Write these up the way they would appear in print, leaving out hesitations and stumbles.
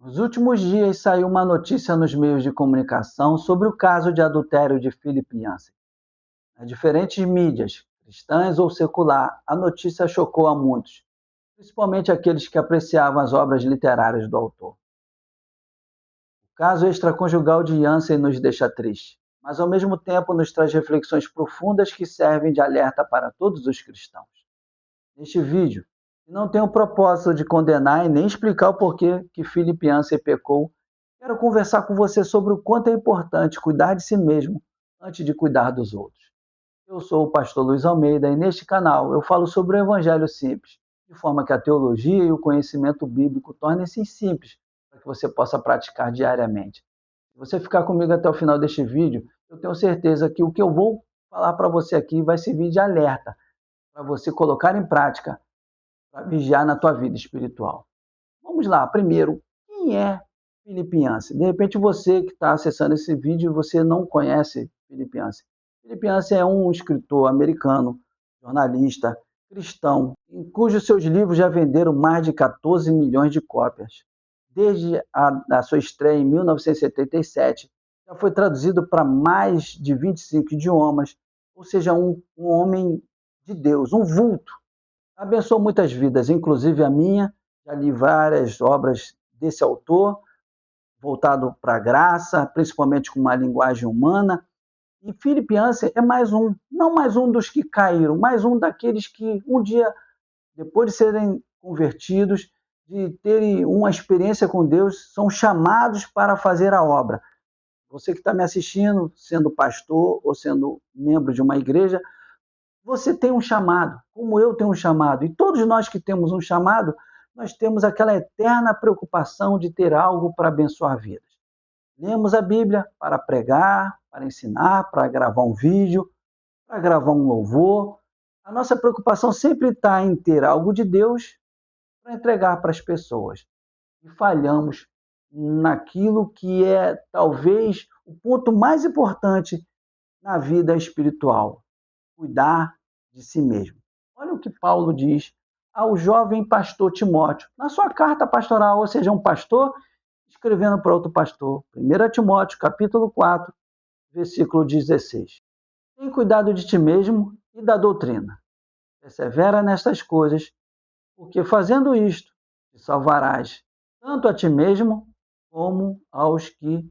Nos últimos dias saiu uma notícia nos meios de comunicação sobre o caso de adultério de Philip Yancey. Nas diferentes mídias, cristãs ou secular, a notícia chocou a muitos, principalmente aqueles que apreciavam as obras literárias do autor. O caso extraconjugal de Yancey nos deixa triste, mas ao mesmo tempo nos traz reflexões profundas que servem de alerta para todos os cristãos. Neste vídeo, que não tem o propósito de condenar e nem explicar o porquê que Philip Yancey pecou, quero conversar com você sobre o quanto é importante cuidar de si mesmo antes de cuidar dos outros. Eu sou o pastor Luiz Almeida e neste canal eu falo sobre o Evangelho simples, de forma que a teologia e o conhecimento bíblico tornem-se simples para que você possa praticar diariamente. Se você ficar comigo até o final deste vídeo, eu tenho certeza que o que eu vou falar para você aqui vai servir de alerta para você colocar em prática, para vigiar na tua vida espiritual. Vamos lá, primeiro, quem é Philip Yancey? De repente você que está acessando esse vídeo, você não conhece Philip Yancey. Philip Yancey é um escritor americano, jornalista, cristão, em cujos seus livros já venderam mais de 14 milhões de cópias. Desde a sua estreia em 1977, já foi traduzido para mais de 25 idiomas, ou seja, um homem de Deus, um vulto. Abençoou muitas vidas, inclusive a minha. Já li várias obras desse autor, voltado para a graça, principalmente com uma linguagem humana. E Philip Yancey é mais um, não mais um dos que caíram, mais um daqueles que um dia, depois de serem convertidos, de terem uma experiência com Deus, são chamados para fazer a obra. Você que está me assistindo, sendo pastor ou sendo membro de uma igreja, você tem um chamado, como eu tenho um chamado. E todos nós que temos um chamado, nós temos aquela eterna preocupação de ter algo para abençoar vidas. Lemos a Bíblia para pregar, para ensinar, para gravar um vídeo, para gravar um louvor. A nossa preocupação sempre está em ter algo de Deus para entregar para as pessoas. E falhamos naquilo que é talvez o ponto mais importante na vida espiritual: cuidar de si mesmo. Olha o que Paulo diz ao jovem pastor Timóteo, na sua carta pastoral, ou seja, um pastor escrevendo para outro pastor. 1 Timóteo, capítulo 4, versículo 16. Tem cuidado de ti mesmo e da doutrina. Persevera nestas coisas, porque fazendo isto, te salvarás tanto a ti mesmo como aos que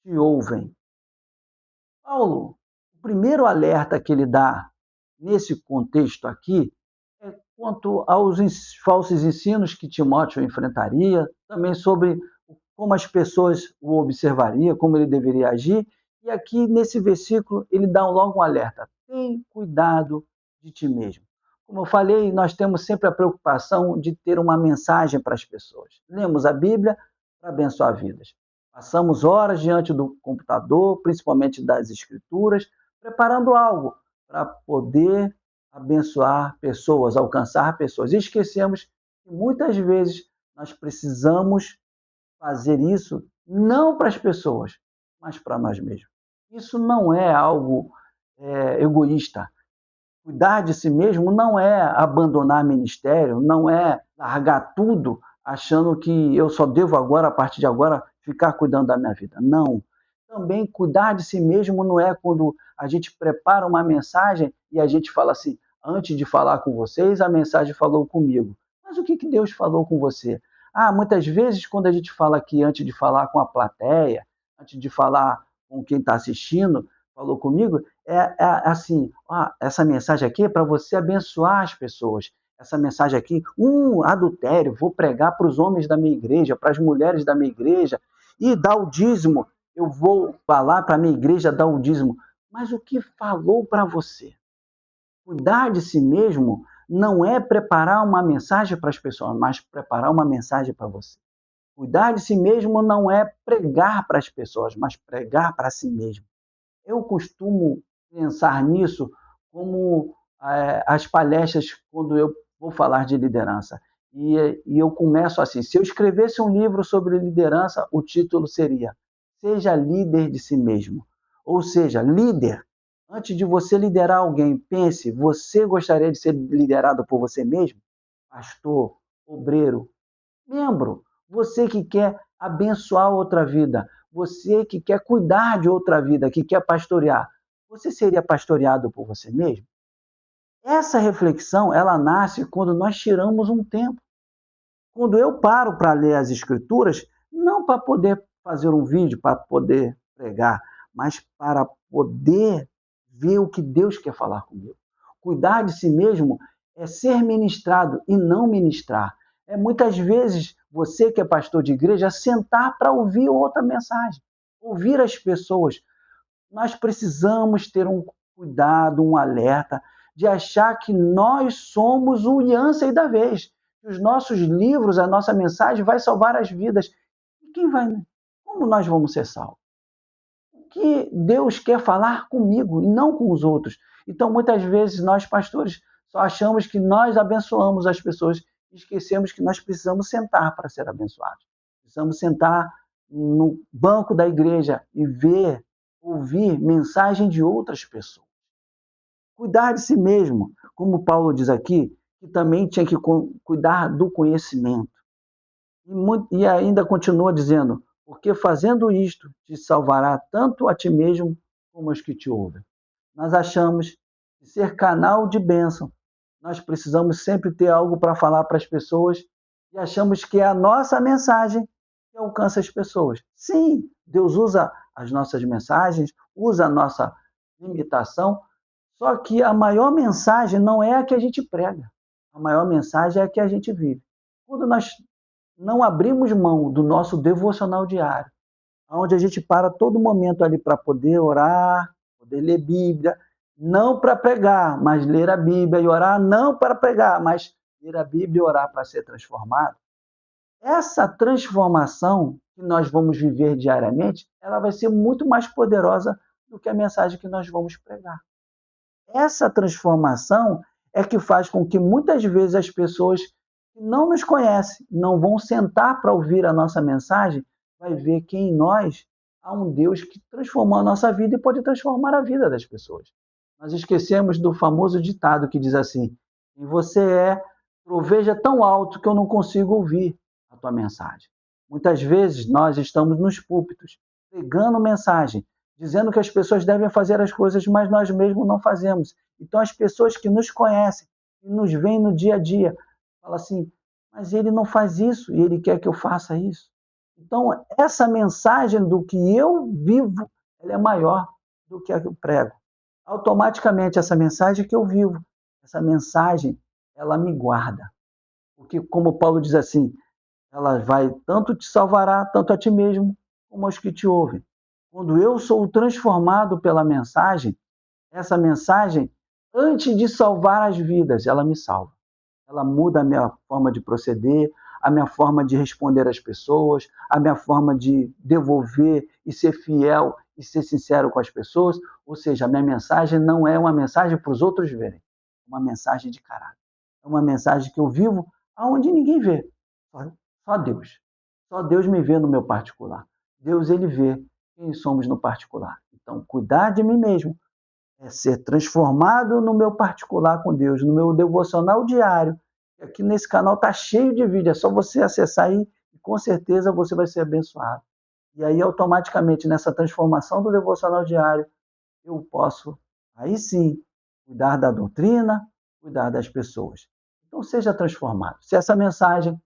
te ouvem. Paulo, o primeiro alerta que ele dá nesse contexto aqui é quanto aos falsos ensinos que Timóteo enfrentaria, também sobre como as pessoas o observariam, como ele deveria agir. E aqui nesse versículo ele dá logo um alerta: tem cuidado de ti mesmo. Como eu falei, nós temos sempre a preocupação de ter uma mensagem para as pessoas. Lemos a Bíblia para abençoar vidas. Passamos horas diante do computador, principalmente das escrituras, preparando algo para poder abençoar pessoas, alcançar pessoas. E esquecemos que muitas vezes nós precisamos fazer isso não para as pessoas, mas para nós mesmos. Isso não é algo egoísta. Cuidar de si mesmo não é abandonar ministério, não é largar tudo achando que eu só devo agora, a partir de agora, ficar cuidando da minha vida. Não. Também cuidar de si mesmo não é quando a gente prepara uma mensagem e a gente fala assim: antes de falar com vocês, a mensagem falou comigo. Mas o que Deus falou com você? Muitas vezes, quando a gente fala aqui antes de falar com a plateia, antes de falar com quem está assistindo, falou comigo, assim: essa mensagem aqui é para você abençoar as pessoas. Essa mensagem aqui, adultério, vou pregar para os homens da minha igreja, para as mulheres da minha igreja, e dar o dízimo. Eu vou falar para a minha igreja dar o dízimo. Mas o que falou para você? Cuidar de si mesmo não é preparar uma mensagem para as pessoas, mas preparar uma mensagem para você. Cuidar de si mesmo não é pregar para as pessoas, mas pregar para si mesmo. Eu costumo pensar nisso como as palestras quando eu vou falar de liderança. E eu começo assim: se eu escrevesse um livro sobre liderança, o título seria Seja Líder de Si Mesmo. Ou seja, líder. Antes de você liderar alguém, pense: você gostaria de ser liderado por você mesmo? Pastor, obreiro, membro, você que quer abençoar outra vida, você que quer cuidar de outra vida, que quer pastorear, você seria pastoreado por você mesmo? Essa reflexão, ela nasce quando nós tiramos um tempo. Quando eu paro para ler as escrituras, não para poder fazer um vídeo, para poder pregar, mas para poder ver o que Deus quer falar comigo. Cuidar de si mesmo é ser ministrado e não ministrar. É muitas vezes você que é pastor de igreja sentar para ouvir outra mensagem, ouvir as pessoas. Nós precisamos ter um cuidado, um alerta de achar que nós somos o Yancey da vez. Os nossos livros, a nossa mensagem vai salvar as vidas. E quem vai? Como nós vamos ser salvos? O que Deus quer falar comigo e não com os outros? Então, muitas vezes, nós pastores só achamos que nós abençoamos as pessoas e esquecemos que nós precisamos sentar para ser abençoados. Precisamos sentar no banco da igreja e ver, ouvir mensagem de outras pessoas. Cuidar de si mesmo, como Paulo diz aqui, que também tinha que cuidar do conhecimento. E ainda continua dizendo, porque fazendo isto te salvará tanto a ti mesmo como os que te ouvem. Nós achamos que ser canal de bênção, nós precisamos sempre ter algo para falar para as pessoas e achamos que é a nossa mensagem que alcança as pessoas. Sim, Deus usa as nossas mensagens, usa a nossa limitação, só que a maior mensagem não é a que a gente prega. A maior mensagem é a que a gente vive. Quando nós não abrimos mão do nosso devocional diário, onde a gente para todo momento ali para poder orar, poder ler Bíblia, não para pregar, mas ler a Bíblia e orar, não para pregar, mas ler a Bíblia e orar para ser transformado. Essa transformação que nós vamos viver diariamente, ela vai ser muito mais poderosa do que a mensagem que nós vamos pregar. Essa transformação é que faz com que muitas vezes as pessoas que não nos conhecem, não vão sentar para ouvir a nossa mensagem, vai ver que em nós há um Deus que transformou a nossa vida e pode transformar a vida das pessoas. Nós esquecemos do famoso ditado que diz assim: e você troveja tão alto que eu não consigo ouvir a tua mensagem. Muitas vezes nós estamos nos púlpitos pregando mensagem, dizendo que as pessoas devem fazer as coisas, mas nós mesmos não fazemos. Então as pessoas que nos conhecem e nos veem no dia a dia, falam assim, mas ele não faz isso e ele quer que eu faça isso. Então essa mensagem do que eu vivo, ela é maior do que a que eu prego. Automaticamente essa mensagem que eu vivo, essa mensagem, ela me guarda. Porque como Paulo diz assim, ela vai tanto te salvará, tanto a ti mesmo, como aos que te ouvem. Quando eu sou transformado pela mensagem, essa mensagem, antes de salvar as vidas, ela me salva. Ela muda a minha forma de proceder, a minha forma de responder às pessoas, a minha forma de devolver e ser fiel e ser sincero com as pessoas. Ou seja, a minha mensagem não é uma mensagem para os outros verem, é uma mensagem de caráter. É uma mensagem que eu vivo aonde ninguém vê, só Deus. Só Deus me vê no meu particular. Deus, ele vê quem somos no particular. Então, cuidar de mim mesmo é ser transformado no meu particular com Deus, no meu devocional diário. Aqui nesse canal está cheio de vídeo, é só você acessar aí e com certeza você vai ser abençoado. E aí, automaticamente, nessa transformação do devocional diário, eu posso, aí sim, cuidar da doutrina, cuidar das pessoas. Então, seja transformado. Se essa mensagem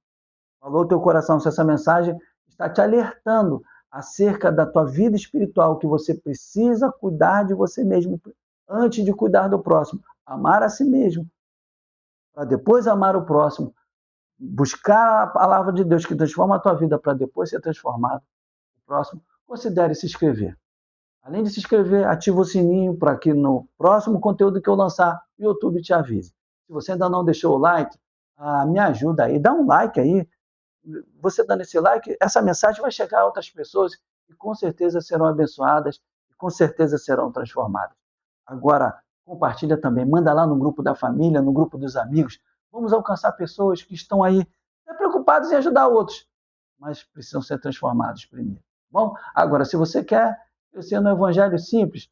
falou teu coração, se essa mensagem está te alertando acerca da tua vida espiritual, que você precisa cuidar de você mesmo antes de cuidar do próximo. Amar a si mesmo, para depois amar o próximo. Buscar a palavra de Deus que transforma a tua vida para depois ser transformado. O próximo, considere se inscrever. Além de se inscrever, ativa o sininho para que no próximo conteúdo que eu lançar, o YouTube te avise. Se você ainda não deixou o like, me ajuda aí, dá um like aí. Você dando esse like, essa mensagem vai chegar a outras pessoas e com certeza serão abençoadas e com certeza serão transformadas. Agora, compartilha também, manda lá no grupo da família, no grupo dos amigos. Vamos alcançar pessoas que estão aí preocupadas em ajudar outros, mas precisam ser transformados primeiro. Bom, agora, se você quer crescer no Evangelho simples,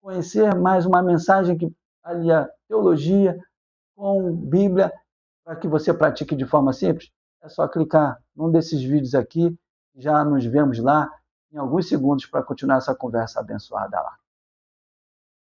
conhecer mais uma mensagem que alia teologia com Bíblia, para que você pratique de forma simples, é só clicar num desses vídeos aqui Já nos vemos lá em alguns segundos para continuar essa conversa abençoada lá.